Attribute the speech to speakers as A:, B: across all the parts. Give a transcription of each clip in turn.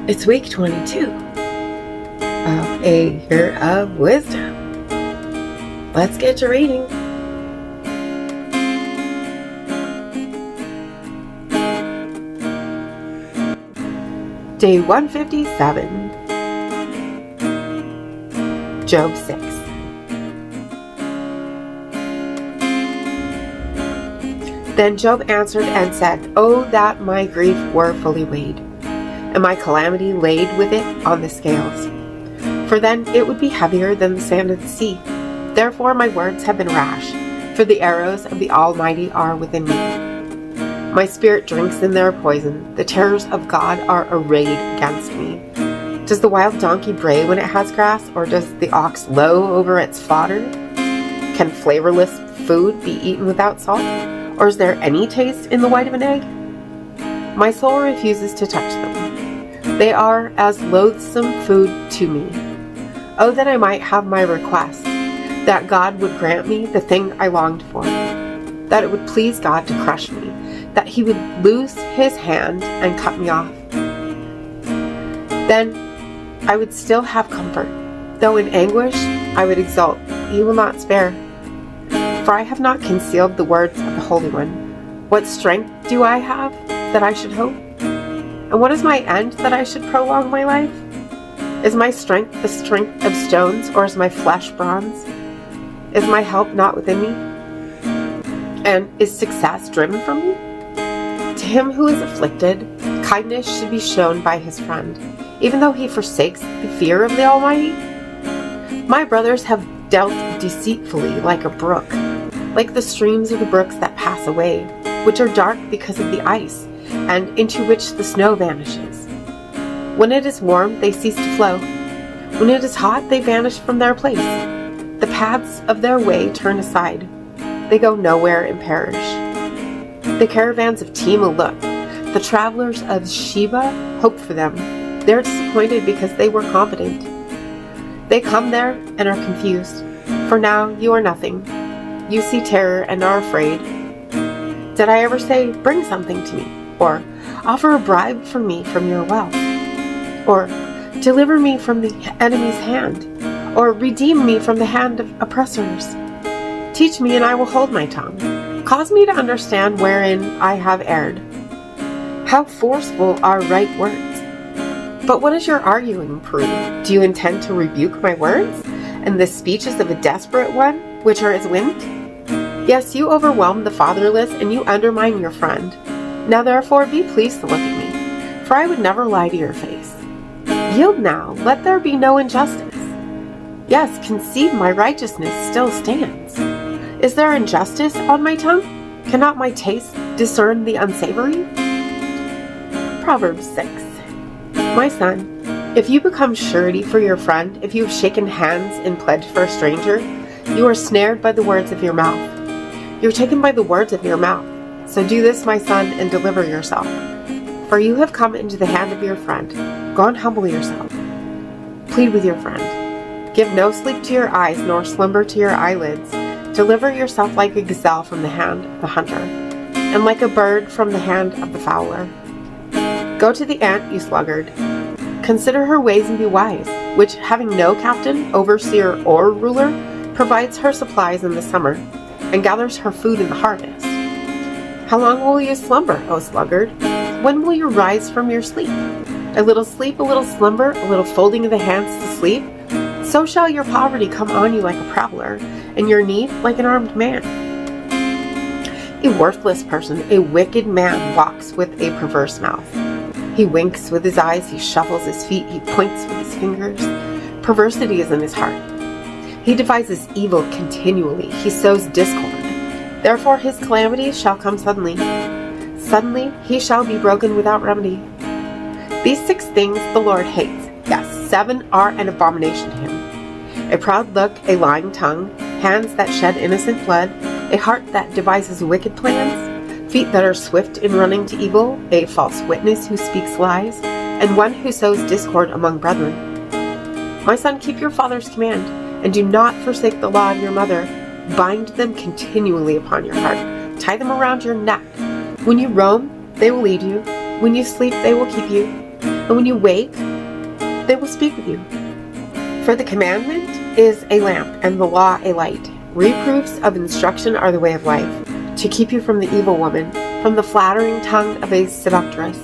A: It's week 22 of a year of wisdom. Let's get to reading. Day 157, Job 6. Then Job answered and said, "Oh, that my grief were fully weighed, and my calamity laid with it on the scales. For then it would be heavier than the sand of the sea. Therefore my words have been rash, for the arrows of the Almighty are within me. My spirit drinks in their poison. The terrors of God are arrayed against me. Does the wild donkey bray when it has grass, or does the ox low over its fodder? Can flavorless food be eaten without salt, or is there any taste in the white of an egg? My soul refuses to touch them. They are as loathsome food to me. Oh, that I might have my request, that God would grant me the thing I longed for, that it would please God to crush me, that he would loose his hand and cut me off. Then I would still have comfort. Though in anguish, I would exult. He will not spare. For I have not concealed the words of the Holy One. What strength do I have that I should hope? And what is my end that I should prolong my life? Is my strength the strength of stones, or is my flesh bronze? Is my help not within me? And is success driven from me? To him who is afflicted, kindness should be shown by his friend, even though he forsakes the fear of the Almighty. My brothers have dealt deceitfully like a brook, like the streams of the brooks that pass away, which are dark because of the ice, and into which the snow vanishes. When it is warm, they cease to flow. When it is hot, they vanish from their place. The paths of their way turn aside. They go nowhere and perish. The caravans of Tema look. The travelers of Sheba hope for them. They are disappointed because they were confident. They come there and are confused. For now you are nothing. You see terror and are afraid. Did I ever say, "Bring something to me," or "Offer a bribe for me from your wealth," or "Deliver me from the enemy's hand," or "Redeem me from the hand of oppressors"? Teach me and I will hold my tongue. Cause me to understand wherein I have erred. How forceful are right words! But what does your arguing prove? Do you intend to rebuke my words, and the speeches of a desperate one, which are as wind? Yes, you overwhelm the fatherless, and you undermine your friend. Now therefore be pleased to look at me, for I would never lie to your face. Yield now, let there be no injustice. Yes, concede my righteousness still stands. Is there injustice on my tongue? Cannot my taste discern the unsavory? Proverbs 6. My son, if you become surety for your friend, if you have shaken hands in pledge for a stranger, you are snared by the words of your mouth. You are taken by the words of your mouth. So do this, my son, and deliver yourself. For you have come into the hand of your friend. Go and humble yourself. Plead with your friend. Give no sleep to your eyes, nor slumber to your eyelids. Deliver yourself like a gazelle from the hand of the hunter, and like a bird from the hand of the fowler. Go to the ant, you sluggard. Consider her ways and be wise, which, having no captain, overseer, or ruler, provides her supplies in the summer, and gathers her food in the harvest. How long will you slumber, O sluggard? When will you rise from your sleep? A little sleep, a little slumber, a little folding of the hands to sleep. So shall your poverty come on you like a prowler, and your need like an armed man. A worthless person, a wicked man, walks with a perverse mouth. He winks with his eyes, he shuffles his feet, he points with his fingers. Perversity is in his heart. He devises evil continually, he sows discord. Therefore his calamity shall come suddenly. Suddenly he shall be broken without remedy. These 6 things the Lord hates. Yes, 7 are an abomination to him. A proud look, a lying tongue, hands that shed innocent blood, a heart that devises wicked plans, feet that are swift in running to evil, a false witness who speaks lies, and one who sows discord among brethren. My son, keep your father's command, and do not forsake the law of your mother. Bind them continually upon your heart. Tie them around your neck. When you roam, they will lead you. When you sleep, they will keep you. and when you wake, they will speak with you. For the commandment is a lamp, and the law a light. Reproofs of instruction are the way of life, to keep you from the evil woman, from the flattering tongue of a seductress.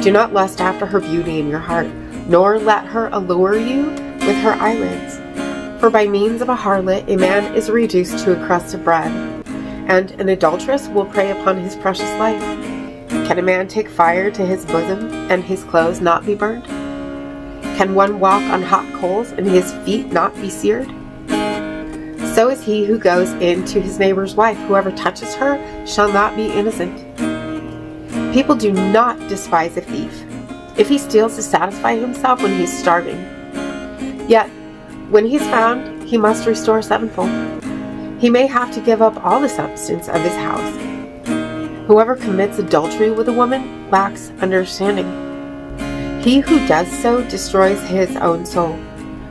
A: Do not lust after her beauty in your heart, nor let her allure you with her eyelids. For by means of a harlot a man is reduced to a crust of bread, and an adulteress will prey upon his precious life. Can a man take fire to his bosom, and his clothes not be burned? Can one walk on hot coals, and his feet not be seared? So is he who goes in to his neighbor's wife. Whoever touches her shall not be innocent. People do not despise a thief, if he steals to satisfy himself when he is starving. Yet, when he is found, he must restore sevenfold. He may have to give up all the substance of his house. Whoever commits adultery with a woman lacks understanding. He who does so destroys his own soul.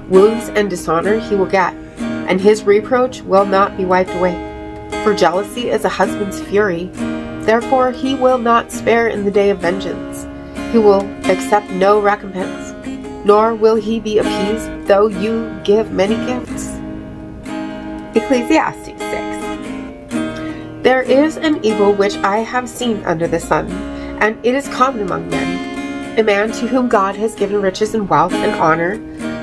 A: Wounds and dishonor he will get, and his reproach will not be wiped away. For jealousy is a husband's fury. Therefore he will not spare in the day of vengeance. He will accept no recompense, nor will he be appeased, though you give many gifts. Ecclesiastes 6. There is an evil which I have seen under the sun, and it is common among men, a man to whom God has given riches and wealth and honor,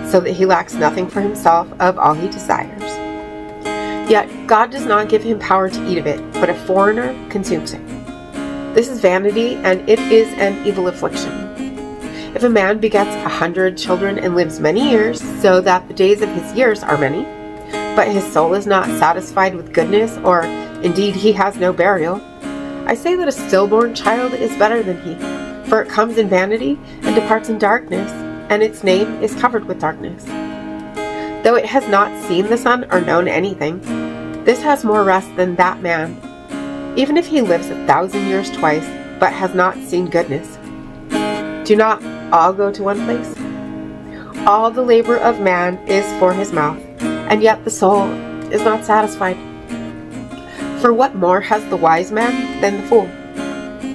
A: so that he lacks nothing for himself of all he desires. Yet God does not give him power to eat of it, but a foreigner consumes it. This is vanity, and it is an evil affliction. If a man begets 100 children and lives many years, so that the days of his years are many, but his soul is not satisfied with goodness, or indeed he has no burial, I say that a stillborn child is better than he, for it comes in vanity and departs in darkness, and its name is covered with darkness. Though it has not seen the sun or known anything, this has more rest than that man, even if he lives 1,000 years twice, but has not seen goodness. Do not all go to one place? All the labor of man is for his mouth, and yet the soul is not satisfied. For what more has the wise man than the fool?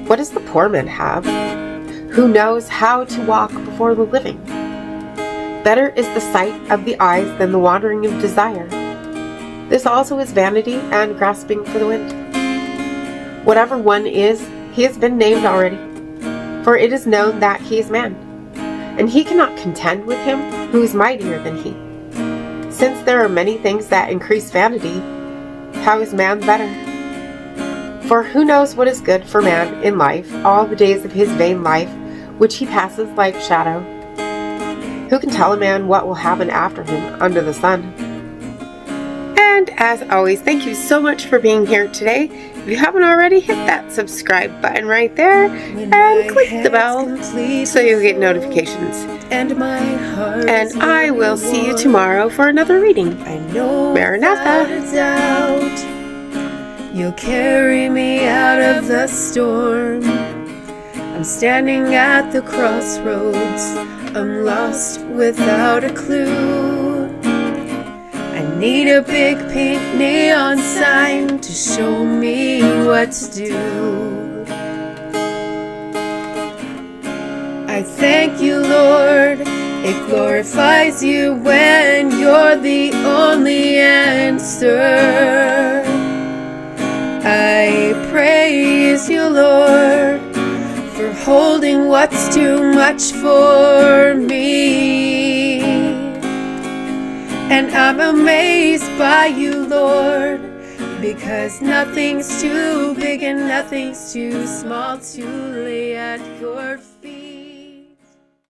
A: What does the poor man have, who knows how to walk before the living? Better is the sight of the eyes than the wandering of desire. This also is vanity and grasping for the wind. Whatever one is, he has been named already, for it is known that he is man, and he cannot contend with him who is mightier than he. Since there are many things that increase vanity, how is man better? For who knows what is good for man in life, all the days of his vain life, which he passes like shadow? Who can tell a man what will happen after him under the sun? And as always, thank you so much for being here today. If you haven't already, hit that subscribe button right there and click the bell so you'll get notifications. And I will see you tomorrow for another reading. Maranatha.
B: You'll carry me out of the storm. I'm standing at the crossroads. I'm lost without a clue. I need a big pink neon sign to show me what to do. I thank you, Lord. It glorifies you when you're the only answer. I praise you, Lord, for holding what's too much for me. And I'm amazed by you, Lord, because nothing's too big and nothing's too small to lay at your feet.